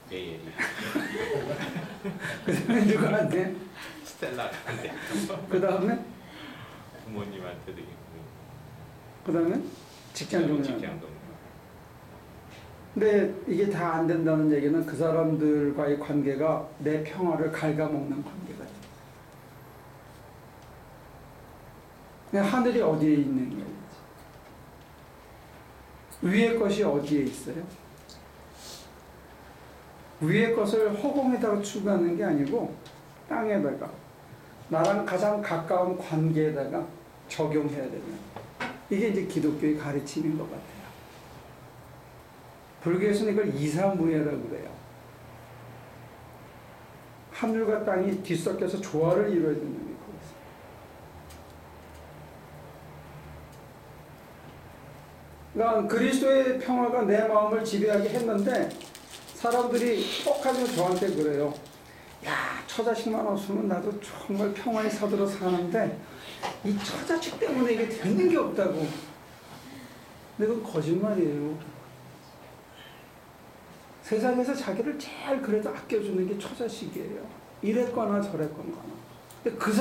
베일이.
그 다음에 누가 안 돼?
스텔라한테.
그 다음에?
부모님한테도 있고.
그 다음에? 직장 동료.
직장 동료.
근데 이게 다 안 된다는 얘기는 그 사람들과의 관계가 내 평화를 갉아먹는 관계가 돼요. 그냥 하늘이 어디에 있는 거예요? 위의 것이 어디에 있어요? 위의 것을 허공에다가 추구하는 게 아니고 땅에다가 나랑 가장 가까운 관계에다가 적용해야 되는 이게 이제 기독교의 가르침인 것 같아요. 불교에서는 이걸 이사무예라고 그래요. 하늘과 땅이 뒤섞여서 조화를 이루어야 되는 게 거기서. 그러니까 그리스도의 평화가 내 마음을 지배하게 했는데 사람들이 똑하면 저한테 그래요. 야, 처자식만 없으면 나도 정말 평화에 서들어 사는데 이 처자식 때문에 이게 되는 게 없다고. 근데 그건 거짓말이에요. 세상에서 자기를 제일 그래도 아껴주는 게 처자식이에요. 이랬거나 저랬거나. 근데 그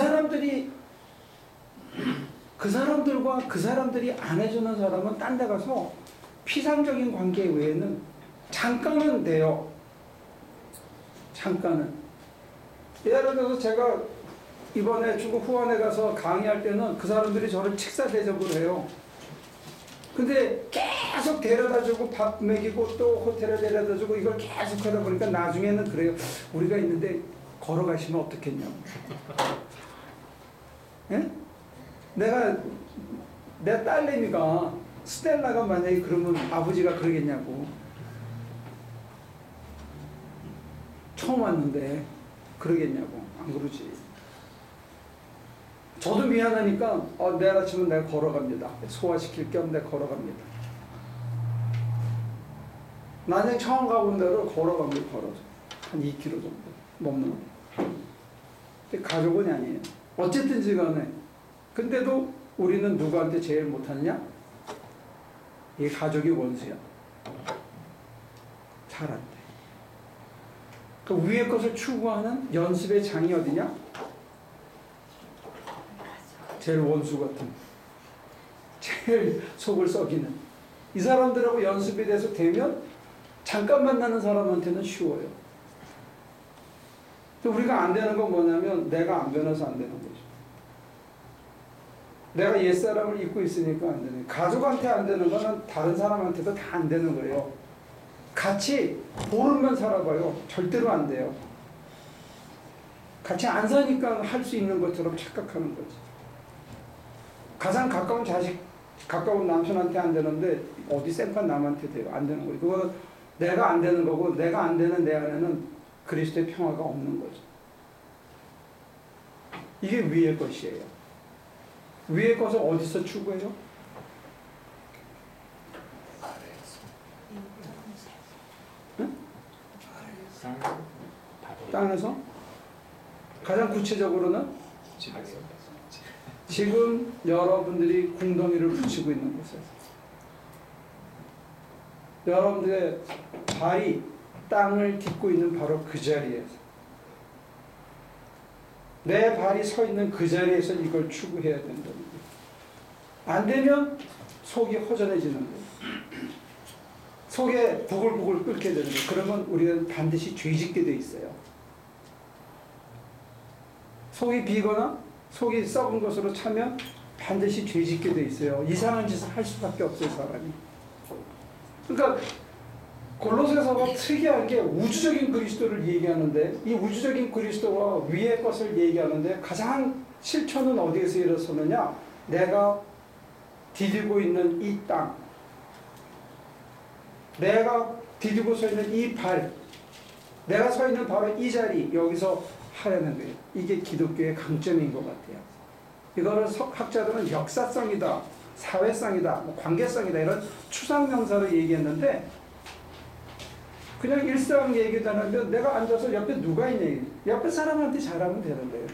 사람들과 그 사람들이 안 해주는 사람은 딴 데 가서 피상적인 관계 외에는 잠깐은 돼요. 잠깐은. 예를 들어서 제가 이번에 중국 후안에 가서 강의할 때는 그 사람들이 저를 식사 대접을 해요. 근데 계속 데려다주고 밥 먹이고 또 호텔에 데려다주고 이걸 계속 하다 보니까 나중에는 그래요. 우리가 있는데 걸어가시면 어떻겠냐고. 예? 내 딸내미가 스텔라가 만약에 그러면 아버지가 그러겠냐고. 처음 왔는데 그러겠냐고. 안 그러지. 저도 미안하니까 내일 아침은 내가 걸어갑니다. 소화시킬 겸 내가 걸어갑니다. 나중에 처음 가본 대로 걸어갑니다. 걸어서 한 2km 정도 넘는. 근데 가족은 아니에요. 어쨌든지 간에. 근데도 우리는 누구한테 제일 못하느냐? 이 가족이 원수야. 잘 안 돼. 그 위의 것을 추구하는 연습의 장이 어디냐? 제일 원수 같은, 제일 속을 썩이는 이 사람들하고 연습이 돼서 되면 잠깐 만나는 사람한테는 쉬워요. 우리가 안 되는 건 뭐냐면 내가 안 변해서 안 되는 거죠. 내가 옛사람을 잊고 있으니까 안 되는 거예요. 가족한테 안 되는 거는 다른 사람한테도 다 안 되는 거예요. 같이 보름만 살아봐요. 절대로 안 돼요. 같이 안 사니까 할 수 있는 것처럼 착각하는 거지. 가장 가까운 자식, 가까운 남편한테 안 되는데 어디 쌩판 남한테 돼요. 안 되는 거예요. 그거는 내가 안 되는 거고 내가 안 되는 내 안에는 그리스도의 평화가 없는 거죠. 이게 위의 것이에요. 위의 것을 어디서 추구해요? 응? 땅에서? 가장 구체적으로는? 지금 여러분들이 궁덩이를 붙이고 있는 곳에서 여러분들의 발이 땅을 딛고 있는 바로 그 자리에서 내 발이 서 있는 그 자리에서 이걸 추구해야 된다는 거예요. 안 되면 속이 허전해지는 거예요. 속에 부글부글 끓게 되는 거예요. 그러면 우리는 반드시 죄짓게 돼 있어요. 속이 비거나 속이 썩은 것으로 차면 반드시 죄짓게 돼 있어요. 이상한 짓을 할 수밖에 없어요, 사람이. 그러니까 골로새서가 특이한 게 우주적인 그리스도를 얘기하는데 이 우주적인 그리스도와 위의 것을 얘기하는데 가장 실천은 어디에서 일어서느냐? 내가 디디고 있는 이 땅, 내가 디디고 서 있는 이 발, 내가 서 있는 바로 이 자리, 여기서 하려는 거예요. 이게 기독교의 강점인 것 같아요. 이거를 학자들은 역사성이다, 사회성이다, 관계성이다 이런 추상명사로 얘기했는데 그냥 일상 얘기하는데 내가 앉아서 옆에 누가 있냐, 옆에 사람한테 잘하면 되는데요.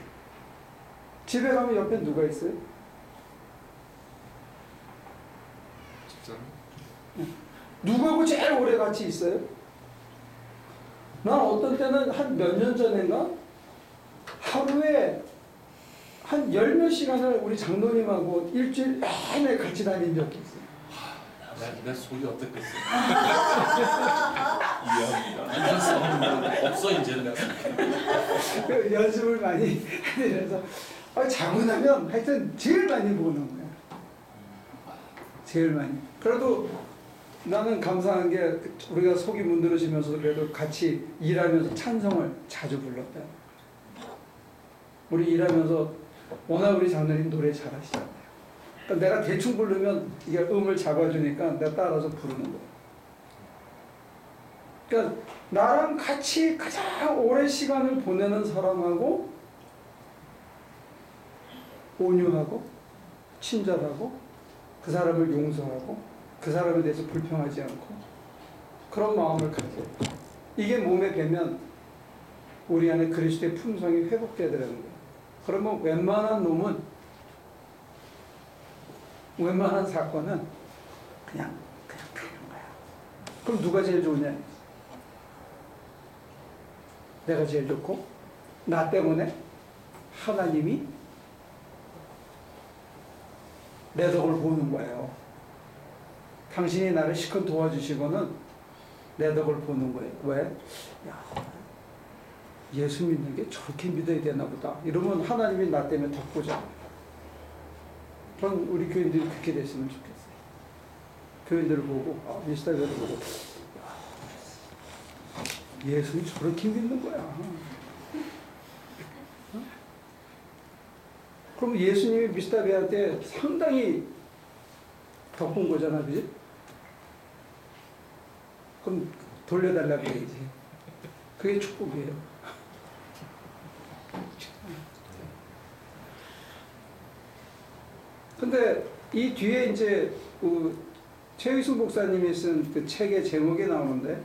집에 가면 옆에 누가 있어요?
집사람?
누구하고 제일 오래 같이 있어요? 난 어떤 때는 한 몇 년 전인가 하루에 한 10몇 시간을 우리 장로님하고 일주일 내내 같이 다닌 적이 있어요.
내 속이 어떻겠어? 이해합니다. 없어 이제는.
연습을 많이 해서 자고 나면 하여튼 제일 많이 보는 거야. 제일 많이. 그래도 나는 감사한 게 우리가 속이 문드러지면서 그래도 같이 일하면서 찬송을 자주 불렀다. 우리 일하면서 워낙 우리 장로님 노래 잘하시잖아요. 그러니까 내가 대충 부르면 이게 음을 잡아주니까 내가 따라서 부르는 거예요. 그러니까 나랑 같이 가장 오랜 시간을 보내는 사람하고 온유하고 친절하고 그 사람을 용서하고 그 사람에 대해서 불평하지 않고 그런 마음을 가져요. 이게 몸에 배면 우리 안에 그리스도의 품성이 회복돼야 되는 거예요. 그러면 웬만한 사건은 그냥 가는 거야. 그럼 누가 제일 좋으냐? 내가 제일 좋고 나 때문에 하나님이 내 덕을 보는 거예요. 당신이 나를 실컷 도와주시고는 내 덕을 보는 거예요. 왜? 야, 예수 믿는 게 저렇게 믿어야 되나 보다. 이러면 하나님이 나 때문에 덕 보잖아요. 전 우리 교인들이 그렇게 됐으면 좋겠어요. 교인들을 보고 미스터베를 보고 예수님 저렇게 믿는 거야. 그럼 예수님이 미스터베한테 상당히 덕분 거잖아, 그지? 그럼 돌려달라고 해야지. 그게 축복이에요. 근데 이 뒤에 이제 그 최의순 목사님이 쓴 그 책의 제목이 나오는데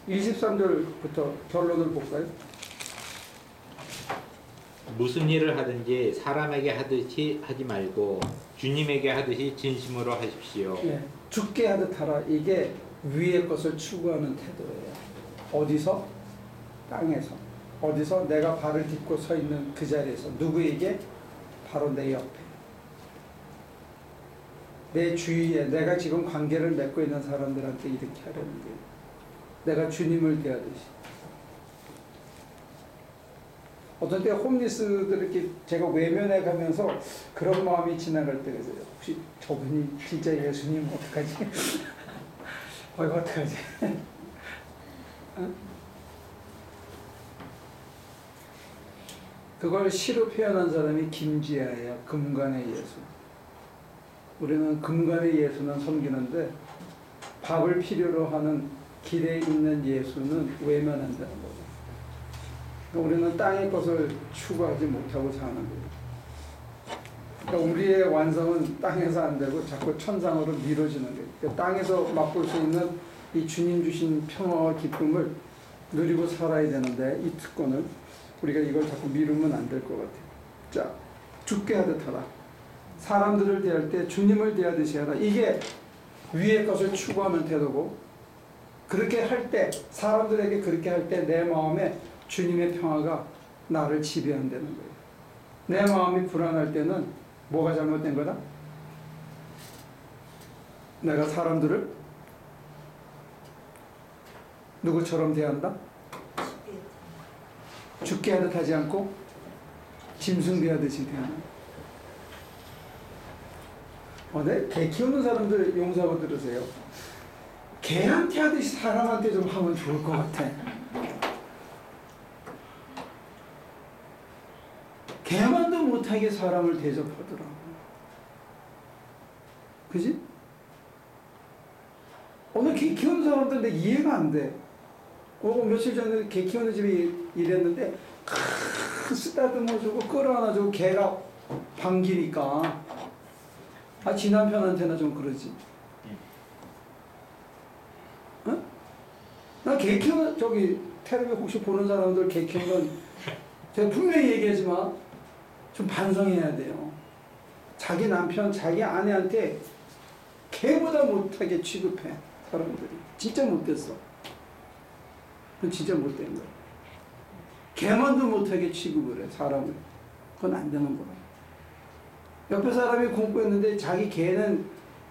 23절부터 결론을 볼까요?
무슨 일을 하든지 사람에게 하듯이 하지 말고 주님에게 하듯이 진심으로 하십시오.
예, 죽게 하듯 하라. 이게 위의 것을 추구하는 태도예요. 어디서? 땅에서. 어디서? 내가 발을 딛고 서 있는 그 자리에서. 누구에게? 바로 내 옆에. 내 주위에 내가 지금 관계를 맺고 있는 사람들한테 이렇게 하려는 거예요. 내가 주님을 대하듯이. 어떤 때 홈리스들 이렇게 제가 외면해 가면서 그런 마음이 지나갈 때가 있어요. 혹시 저분이 진짜 예수님 어떡하지? 이거 어떡하지? 어? 그걸 시로 표현한 사람이 김지아예요. 금관의 예수. 우리는 금관의 예수는 섬기는데 밥을 필요로 하는 길에 있는 예수는 외면한다는 거죠. 우리는 땅의 것을 추구하지 못하고 사는 거예요. 그러니까 우리의 완성은 땅에서 안 되고 자꾸 천상으로 미뤄지는 거예요. 그러니까 땅에서 맛볼 수 있는 이 주님 주신 평화와 기쁨을 누리고 살아야 되는데 이 특권을 우리가 이걸 자꾸 미루면 안 될 것 같아요. 자, 죽게 하듯 하라. 사람들을 대할 때 주님을 대하듯이 하라. 이게 위의 것을 추구하는 태도고 그렇게 할 때 사람들에게 그렇게 할 때 내 마음에 주님의 평화가 나를 지배한다는 거예요. 내 마음이 불안할 때는 뭐가 잘못된 거다? 내가 사람들을 누구처럼 대한다? 죽게 하듯 하지 않고 짐승대하듯이 대하는. 네? 개 키우는 사람들 용서하고 들으세요. 개한테 하듯이 사람한테 좀 하면 좋을 것 같아. 개만도 못하게 사람을 대접하더라고. 그지? 오늘 개 키우는 사람들 내 이해가 안 돼. 며칠 전에 개 키우는 집에 일했는데 쓰다듬어주고 끌어안아주고 개가 반기니까 지 남편한테나 좀 그러지. 어? 나 개 키우는 텔레비 혹시 보는 사람들 개 키우는 제가 분명히 얘기하지만 좀 반성해야 돼요. 자기 남편, 자기 아내한테 개보다 못하게 취급해 사람들이. 진짜 못됐어. 그건 진짜 못된 거야. 개만도 못하게 취급을 해 사람을. 그건 안 되는 거야. 옆에 사람이 굶고 있는데 자기 개는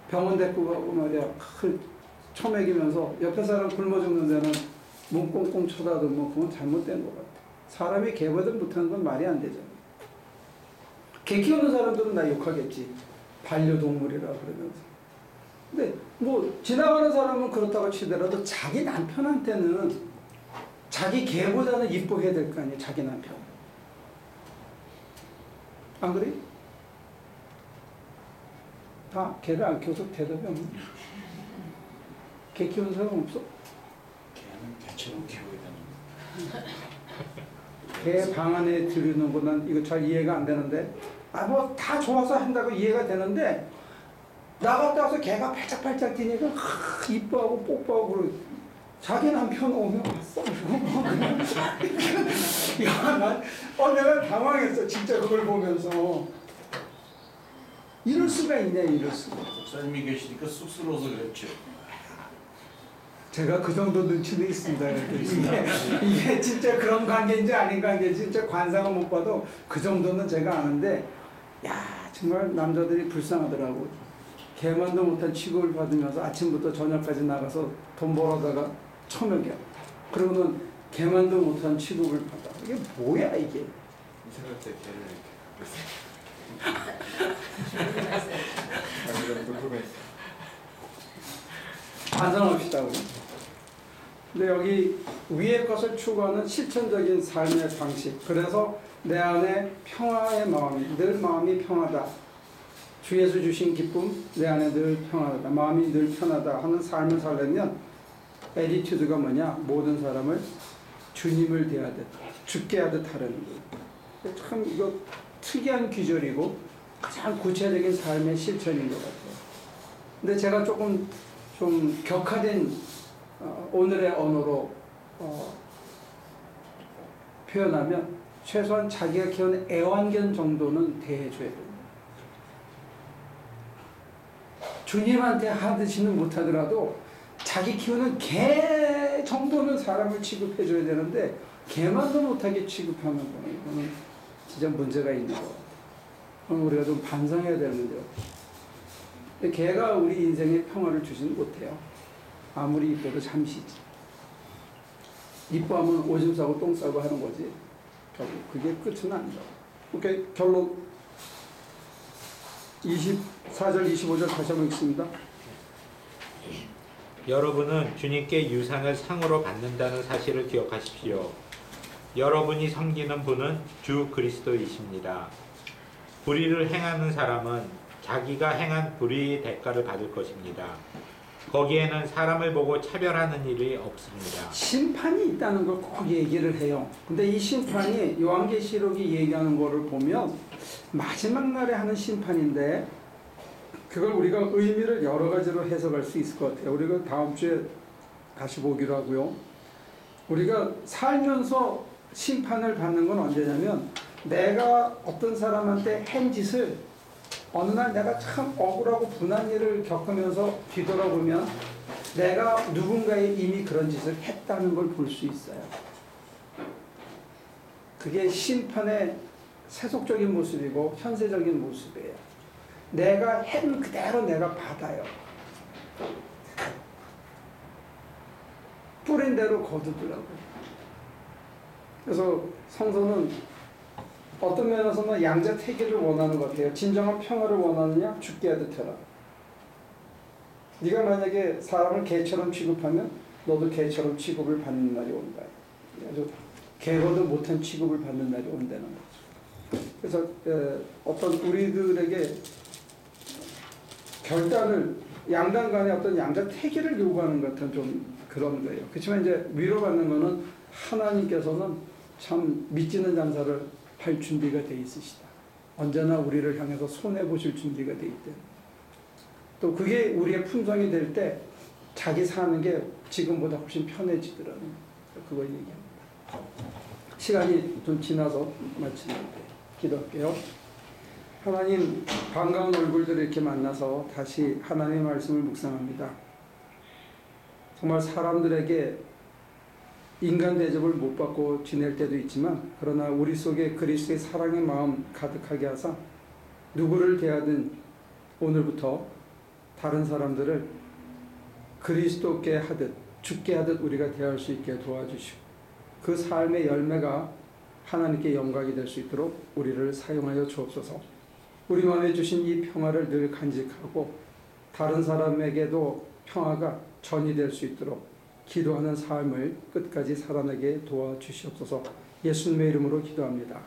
병원 데리고 가고 말이야 처먹이면서 옆에 사람 굶어 죽는 데는 눈 꽁꽁 쳐다보면 그건 잘못된 것 같아. 사람이 개보다 못하는 건 말이 안 되잖아. 개 키우는 사람들은 나 욕하겠지. 반려동물이라 그러면서. 근데 뭐 지나가는 사람은 그렇다고 치더라도 자기 남편한테는 자기 개보다는 이뻐해야 될 거 아니에요. 자기 남편. 안 그래? 다 개를 안 키워서 대답이 없네. 개 키우는 사람 없어?
개는 개처럼 키워야 되는.
개 방 안에 들이는 거는 이거 잘 이해가 안 되는데 뭐 다 좋아서 한다고 이해가 되는데 나갔다 와서 개가 팔짝팔짝 뛰니까 이뻐하고 뽀뽀하고 그러고 자기 남편 오면 왔어. 내가 당황했어. 진짜 그걸 보면서 이럴 수가 있냐 이럴 수가.
목사님이 계시니까 쑥스러워서 그랬죠.
제가 그 정도 눈치는 있습니다. 이게 진짜 그런 관계인지 아닌 관계인지 진짜 관상은 못 봐도 그 정도는 제가 아는데 야 정말 남자들이 불쌍하더라고. 개만도 못한 취급을 받으면서 아침부터 저녁까지 나가서 돈 벌어다가 처먹여. 그러고는 개만도 못한 취급을 받아. 이게 뭐야 이게.
이사갈 때 개를 이렇게
반성합시다 우리. 근데 여기 위의 것을 추구하는 실천적인 삶의 방식. 그래서 내 안에 평화의 마음이 늘 마음이 평하다. 주 예수 주신 기쁨 내 안에 늘 평하다. 마음이 늘 편하다 하는 삶을 살려면 에티튜드가 뭐냐? 모든 사람을 주님을 대하듯 죽게 하듯 하려는 거예요. 참 이거 특이한 귀절이고 가장 구체적인 삶의 실천인 것 같아요. 근데 제가 조금 좀 격화된 오늘의 언어로 표현하면 최소한 자기가 키우는 애완견 정도는 대해줘야 됩니다. 주님한테 하듯이는 못하더라도 자기 키우는 개 정도는 사람을 취급해줘야 되는데 개만도 못하게 취급하는 거는 이거는 진짜 문제가 있는 거. 우리가 좀 반성해야 되는데요. 개가 우리 인생에 평화를 주지는 못해요. 아무리 이뻐도 잠시지. 이뻐하면 오줌 싸고 똥 싸고 하는 거지. 결국 그게 끝은 아니다. 오케이, 결론 24절 25절 다시 한번 읽습니다.
여러분은 주님께 유산을 상으로 받는다는 사실을 기억하십시오. 여러분이 섬기는 분은 주 그리스도이십니다. 불의를 행하는 사람은 자기가 행한 불의의 대가를 받을 것입니다. 거기에는 사람을 보고 차별하는 일이 없습니다.
심판이 있다는 걸 꼭 얘기를 해요. 근데 이 심판이 요한계시록이 얘기하는 거를 보면 마지막 날에 하는 심판인데 그걸 우리가 의미를 여러 가지로 해석할 수 있을 것 같아요. 우리가 다음 주에 다시 보기로 하고요. 우리가 살면서 심판을 받는 건 언제냐면 내가 어떤 사람한테 한 짓을 어느 날 내가 참 억울하고 분한 일을 겪으면서 뒤돌아보면 내가 누군가에 이미 그런 짓을 했다는 걸 볼 수 있어요. 그게 심판의 세속적인 모습이고 현세적인 모습이에요. 내가 한 그대로 내가 받아요. 뿌린 대로 거두더라고요. 그래서 성서는 어떤 면에서는 양자택일을 원하는 것 같아요. 진정한 평화를 원하느냐? 죽게 하듯 해라. 네가 만약에 사람을 개처럼 취급하면 너도 개처럼 취급을 받는 날이 온다. 아주 개보다 못한 취급을 받는 날이 온다는 거죠. 그래서 어떤 우리들에게 결단을 양당 간의 어떤 양자택일을 요구하는 것 같은 좀 그런 거예요. 그렇지만 이제 위로받는 거는 하나님께서는 참 믿지는 장사를 할 준비가 돼 있으시다. 언제나 우리를 향해서 손해 보실 준비가 돼 있대. 또 그게 우리의 품성이 될 때 자기 사는 게 지금보다 훨씬 편해지더라는 그걸 얘기합니다. 시간이 좀 지나서 마치는데 기도할게요. 하나님, 반가운 얼굴들을 이렇게 만나서 다시 하나님의 말씀을 묵상합니다. 정말 사람들에게 인간 대접을 못 받고 지낼 때도 있지만 그러나 우리 속에 그리스도의 사랑의 마음 가득하게 하사 누구를 대하든 오늘부터 다른 사람들을 그리스도께 하듯 죽게 하듯 우리가 대할 수 있게 도와주시고 그 삶의 열매가 하나님께 영광이 될 수 있도록 우리를 사용하여 주옵소서. 우리 마음에 주신 이 평화를 늘 간직하고 다른 사람에게도 평화가 전이될 수 있도록 기도하는 삶을 끝까지 살아내게 도와주시옵소서. 예수님의 이름으로 기도합니다.